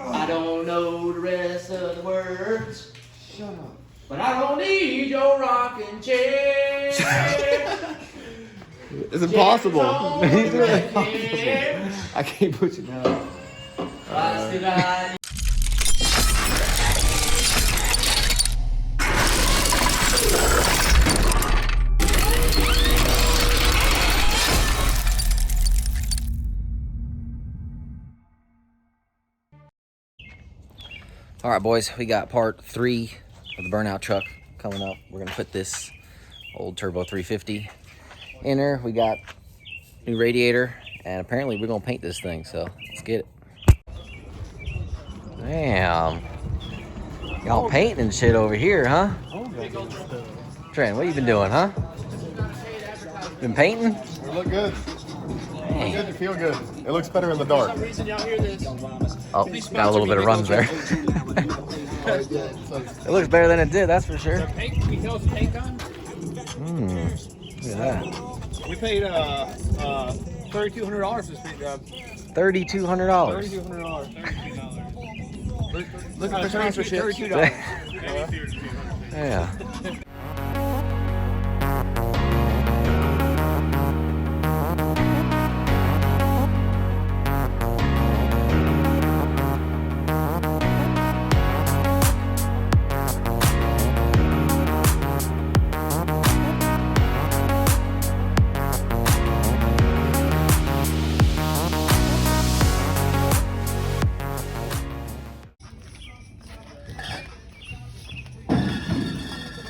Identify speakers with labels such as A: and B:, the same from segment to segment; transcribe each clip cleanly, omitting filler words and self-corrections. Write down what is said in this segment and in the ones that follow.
A: I don't know the rest of the words.
B: Shut up.
A: But I don't need your rocking chair.
B: It's impossible. I can't put you down.
C: All right, boys, we got part 3 of the Burnout truck coming up. We're gonna put this old turbo 350 in her. We got new radiator, and apparently we're gonna paint this thing, so let's get it. Damn. Y'all painting and shit over here, huh? Trent, what you been doing, huh? Been painting?
B: We look good. Look good, you feel good. It looks better in the dark.
C: Oh, got a little bit of runs there. It looks better than it did, that's for sure.
D: Can you tell us the paint time?
C: Look at that.
D: We paid $3,200 for this paint job.
C: $3,200.
D: $3,200. Look at the sponsorship. $32.
C: Yeah.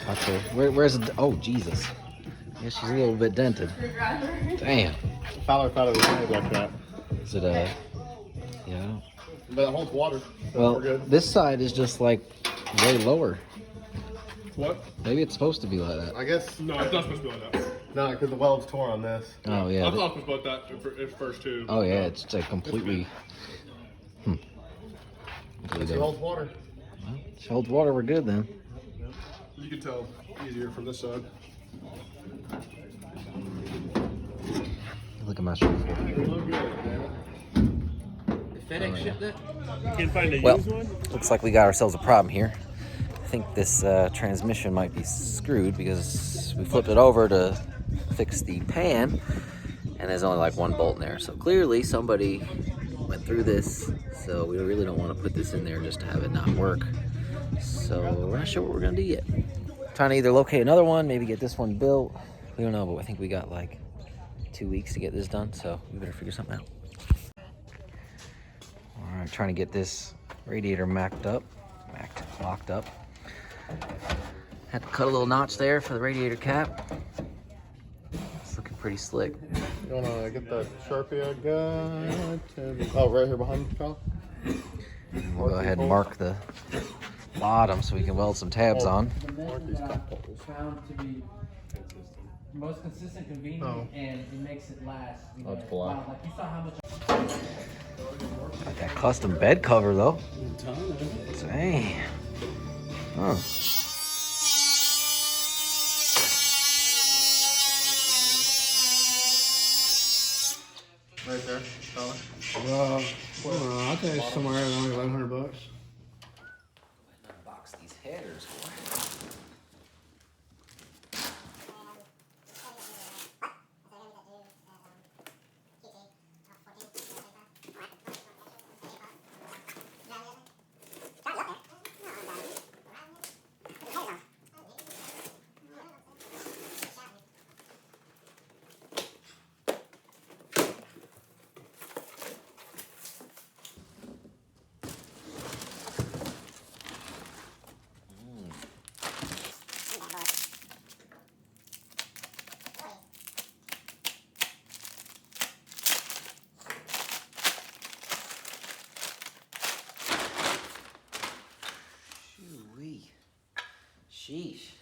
C: Okay, where's the, oh Jesus. Yeah, she's a little bit dented. Damn.
B: Fowler thought it was made like that.
C: Is it yeah.
B: But it holds water.
C: Well, this side is just like way lower.
B: What?
C: Maybe it's supposed to be like that.
B: I guess.
D: No, it's not supposed to be like that.
B: No, because the weld's torn on this.
C: Oh yeah.
D: I thought it was about that at first too.
C: Oh yeah, it's like completely.
B: It holds water.
C: Well, if it holds water, we're good then.
D: You can tell easier from this side.
C: Look at my shirt.
D: Can't find a
C: Well,
D: used one?
C: looks like we got ourselves a problem here. I think this transmission might be screwed because we flipped it over to fix the pan and there's only like one bolt in there. So clearly somebody went through this, so we really don't want to put this in there just to have it not work. So we're not sure what we're gonna do yet. Trying to either locate another one, maybe get this one built. We don't know, but I think we got like 2 weeks to get this done, so we better figure something out. All right, trying to get this radiator locked up. Had to cut a little notch there for the radiator cap. It's looking pretty slick.
B: You want to get that Sharpie I got? Oh, right here behind the pal.
C: We'll go ahead and mark the bottom so we can weld some tabs on.
B: Mark these top holes.
A: Found to be most consistent, convenient, and it makes it last.
B: Oh, it's black.
A: Wow, like you saw how much.
C: Got that custom bed cover though. Dang. Huh.
B: Right there, fella.
D: I'll tell you somewhere around only $1,100.
C: Box these headers. Sheesh.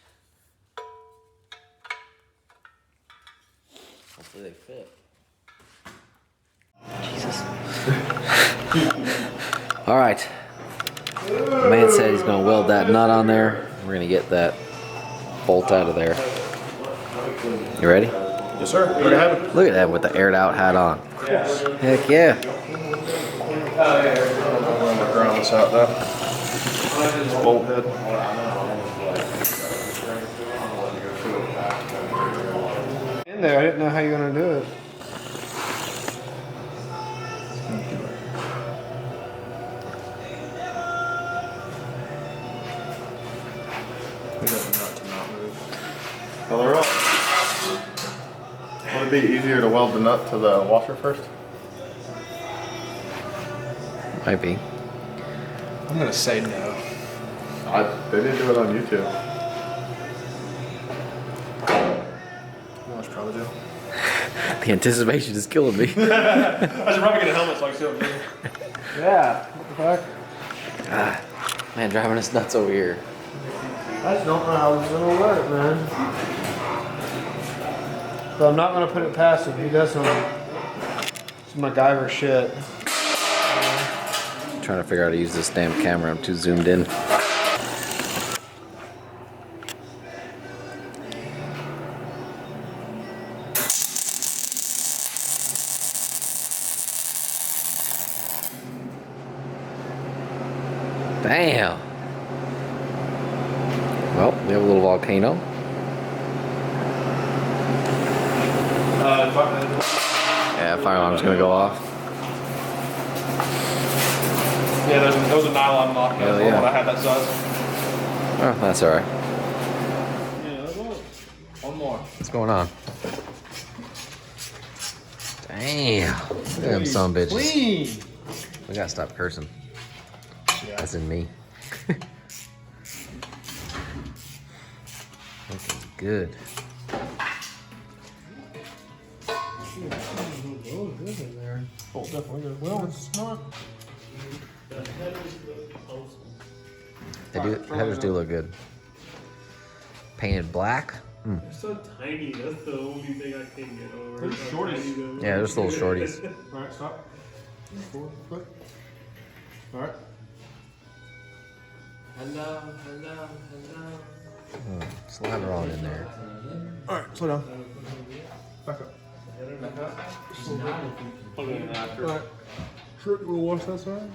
C: Hopefully they fit. Jesus. All right. The man said he's gonna weld that nut on there. We're gonna get that bolt out of there. You ready?
D: Yes, sir. Ready to have it.
C: Look at that with the aired out hat on. Heck yeah.
B: this out though. Bolt head.
D: In there, I didn't know how you were gonna do it.
B: So they're all. Would it be easier to weld the nut to the washer first?
C: Might be.
D: I'm gonna say no.
B: They didn't do it on YouTube.
D: That's probably do.
C: The anticipation is killing me.
E: I should probably get a helmet so I can see what I'm doing.
D: Yeah. What the fuck?
C: Ah, man, driving us nuts over here.
D: I just don't know how this is gonna work, man. But I'm not gonna put it past him. He does some MacGyver shit.
C: I'm trying to figure out how to use this damn camera. I'm too zoomed in. Damn. Well, we have a little volcano. Yeah, fire alarm's gonna go off.
E: Yeah, there was a nylon lock.
C: Hell yeah.
E: I had that size.
C: Oh, that's alright.
E: Yeah, one more.
C: What's going on? Damn. Look at them son of bitches.
D: Clean.
C: We gotta stop cursing. That's in me. Looking good.
D: Oh, definitely good. Well, it's not.
C: Headers do look good. Painted black. Mm.
E: They're so tiny. That's the only thing I can get over.
D: They're shorties.
C: Yeah, they're just little shorties.
D: Alright, stop. Forward, quick. Alright.
A: Hello.
C: Slide her on in there.
D: Alright, slow down. Back up. Alright. Sure, you wanna wash that side?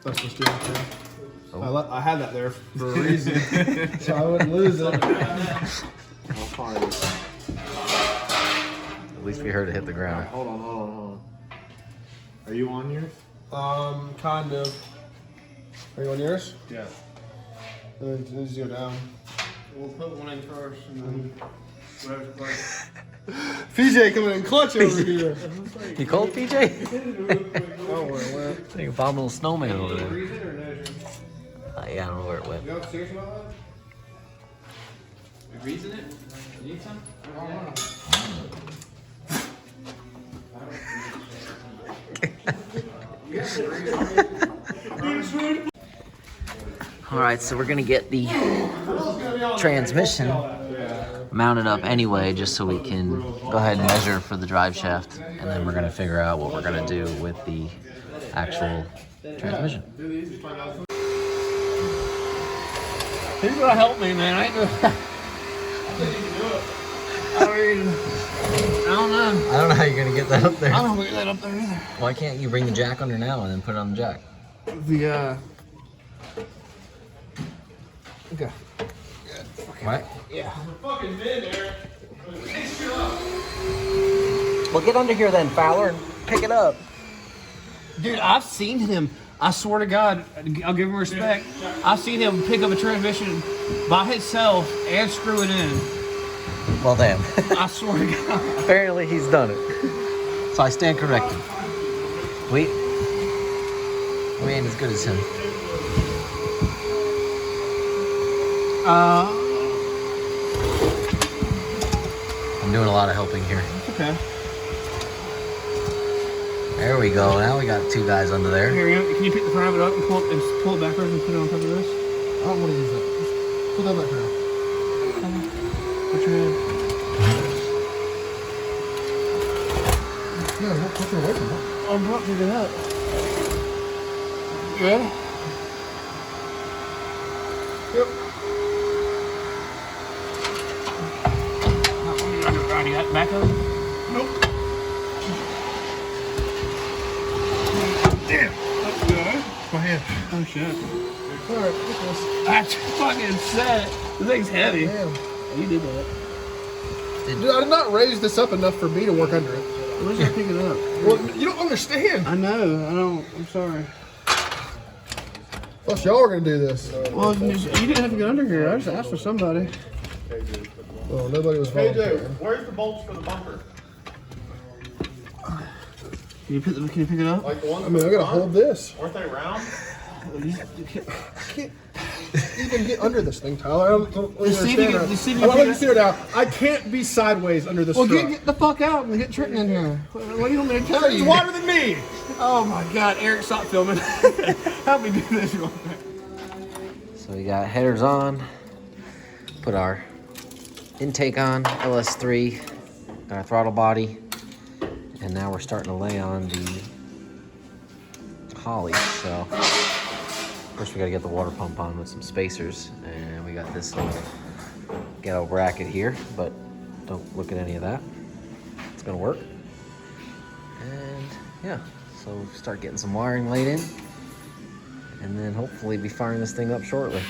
D: That's the steering thing.
C: Oh.
D: I had that there for a reason, so I wouldn't lose it. I'll find it.
C: At least we heard it hit the ground.
D: Hold on.
B: Are you on yours?
D: Kind of. Are you on yours?
B: Yeah.
D: Then it needs to go down. We'll put one in first and then whatever's close. PJ coming in clutch over here.
C: You cold, PJ?
D: Oh, where it went.
C: Like a abominable snowman over there.
D: Freeze it or measure?
C: Yeah, I don't know where it went.
D: You know what's serious about that?
A: We reason it? You need some?
C: Alright, so we're gonna get the transmission mounted up anyway, just so we can go ahead and measure for the drive shaft, and then we're gonna figure out what we're gonna do with the actual transmission.
D: He's gonna help me, man. I don't know.
C: I don't know how you're gonna get that up there.
D: I don't know how to get that up there either.
C: Why can't you bring the jack under now and then put it on the jack?
D: Okay.
C: Right?
D: Yeah.
C: Well, get under here then, Fowler, and pick it up.
D: Dude, I've seen him. I swear to God, I'll give him respect. I've seen him pick up a transmission by himself and screw it in.
C: Well, damn.
D: I swear to God.
C: Apparently he's done it. So I stand corrected. We ain't as good as him. I'm doing a lot of helping here.
D: Okay.
C: There we go. Now we got two guys under there.
D: Here, can you pick the front of it up and pull it backwards and put it on top of this? I don't want to use that. Just pull that back now. Put your hand. Yeah, what's your weight? I'm not picking it up. Good? Yep. Alright, you got back of him?
B: Nope. Damn.
D: That's good.
B: My hand.
D: Oh shit.
B: Alright, look at this.
D: That's fucking set. This thing's heavy.
B: Damn.
D: You did that.
B: Dude, I did not raise this up enough for me to work under it.
D: Where's that picking up?
B: Well, you don't understand.
D: I know. I don't. I'm sorry.
B: Plus, y'all are going to do this.
D: Well, you didn't have to get under here. I just asked for somebody.
B: Well, nobody was volunteering.
E: Where's the bolts for the bumper?
D: Can you pick it up?
E: Like the ones
B: I mean, I got to hold this.
E: weren't they round?
B: I can't even get under this thing, Tyler. I don't
D: See if you
B: understand.
D: can- see if you
B: I'm
D: can
B: letting you
D: get
B: see it now. I can't be sideways under this
D: Well,
B: truck.
D: get the fuck out and get Trenton in here. What do you want me to tell
B: He's
D: you?
B: wider than me.
D: Oh my God, Eric, stop filming. Help me do this real quick.
C: So we got headers on, put our intake on, LS3, got our throttle body, and now we're starting to lay on the Holly. So first we gotta get the water pump on with some spacers, and we got this little ghetto bracket here, but don't look at any of that. It's gonna work. And yeah, so start getting some wiring laid in, and then hopefully be firing this thing up shortly.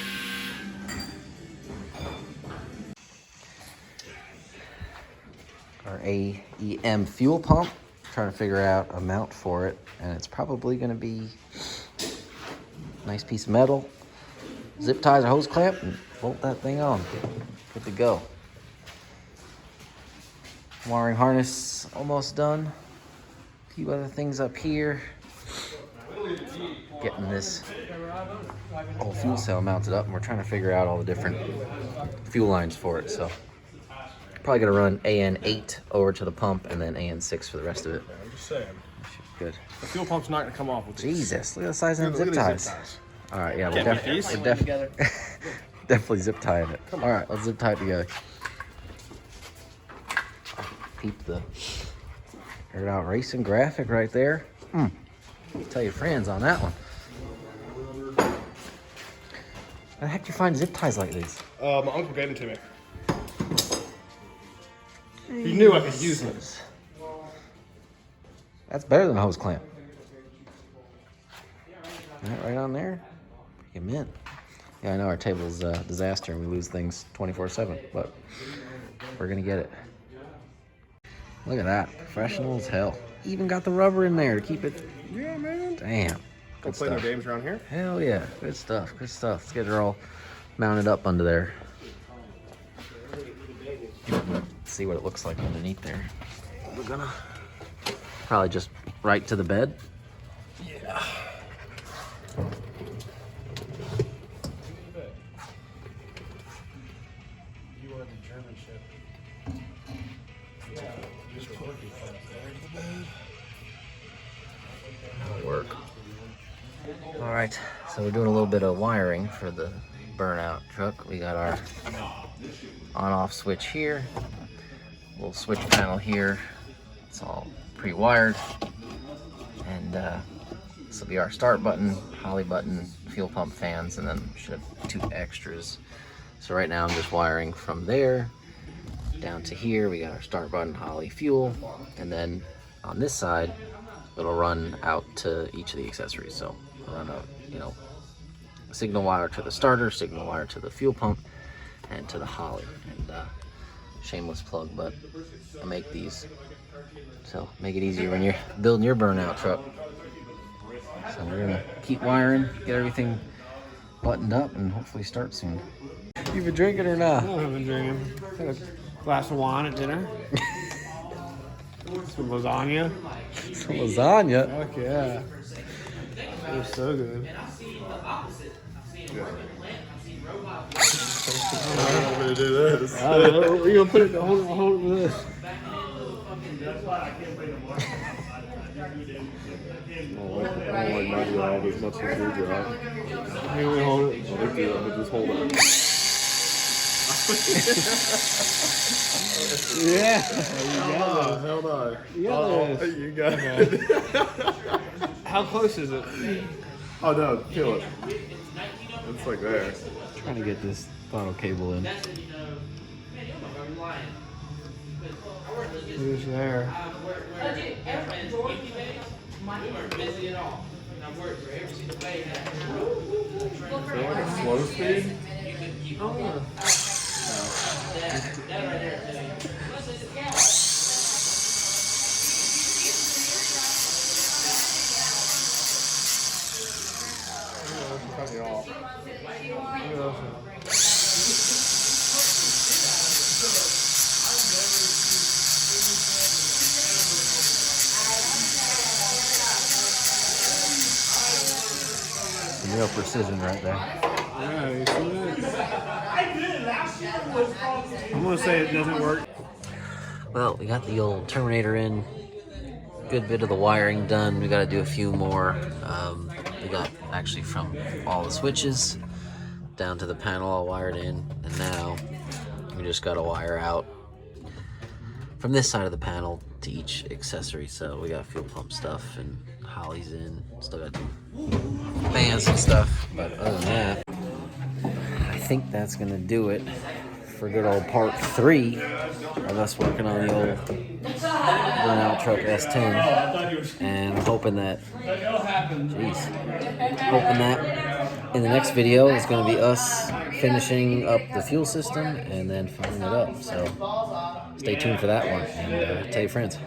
C: Our Aem Fuel Pump, trying to figure out a mount for it, and it's probably going to be a nice piece of metal, zip ties or hose clamp, and bolt that thing on. Good to go. Wiring harness almost done. A few other things up here. Getting this whole fuel cell mounted up, and we're trying to figure out all the different fuel lines for it. So probably gonna run AN8 over to the pump and then AN6 for the rest of it.
E: I'm just saying.
C: Good.
E: The fuel pump's not gonna come off with these.
C: Jesus, look at the size of them zip ties. All right, yeah, we're
E: Can't beat these.
C: definitely zip tying it. All right, let's zip tie it together. Peep the aired out racing graphic right there. Tell your friends on that one. How the heck do you find zip ties like these?
E: My uncle gave them to me. He knew I could use them.
C: That's better than a hose clamp. That right on there. You mint. Yeah, I know our table's a disaster and we lose things 24/7, but we're gonna get it. Look at that, professional as hell. Even got the rubber in there to keep it.
E: Yeah, man.
C: Damn.
E: Go
C: Good
E: play no
C: stuff.
E: games around here.
C: Hell yeah, good stuff, good stuff. Let's get her all mounted up under there. See what it looks like underneath there. We're gonna probably just right to the bed.
E: Yeah. You are the German ship.
C: That'll work. All right, so we're doing a little bit of wiring for the Burnout truck. We got our on-off switch here, little switch panel here. It's all pre-wired, and this will be our start button, Holly button, fuel pump fans, and then should have 2 extras. So right now I'm just wiring from there down to here. We got our start button, Holly, fuel, and then on this side it'll run out to each of the accessories. So I'll run a signal wire to the starter, signal wire to the fuel pump, and to the Holly. And shameless plug, but I make these, so make it easier when you're building your Burnout truck. So we're gonna keep wiring, get everything buttoned up, and hopefully start soon. You been drinking or not?
D: I haven't been drinking. Had a glass of wine at dinner. Some lasagna.
C: Some lasagna.
D: Fuck yeah. It was so good.
E: I don't want me to do this.
D: We're gonna put it, hold it with this.
E: I don't like my job as much as your job.
D: Here we hold it.
E: I just hold it.
D: Yeah.
E: Hell no.
D: You got this.
E: You got it.
D: How close is it?
E: Oh no, kill it. It's like there.
C: Trying to get this throttle cable in.
D: Who's there?
E: Like a slow speed? Cut you off.
C: Real precision right there.
D: Yeah, you see that? I'm gonna say it doesn't work.
C: Well, we got the old Terminator in. Good bit of the wiring done. We got to do a few more. We got actually from all the switches down to the panel all wired in, and now we just got to wire out from this side of the panel to each accessory. So we got fuel pump stuff and Holly's in. Still got fans and stuff, but other than that, I think that's gonna do it for good old part 3 of us working on the old Burnout truck S10, and I'm hoping that, hoping that in the next video is going to be us finishing up the fuel system and then firing it up. So stay tuned for that one, and tell your friends.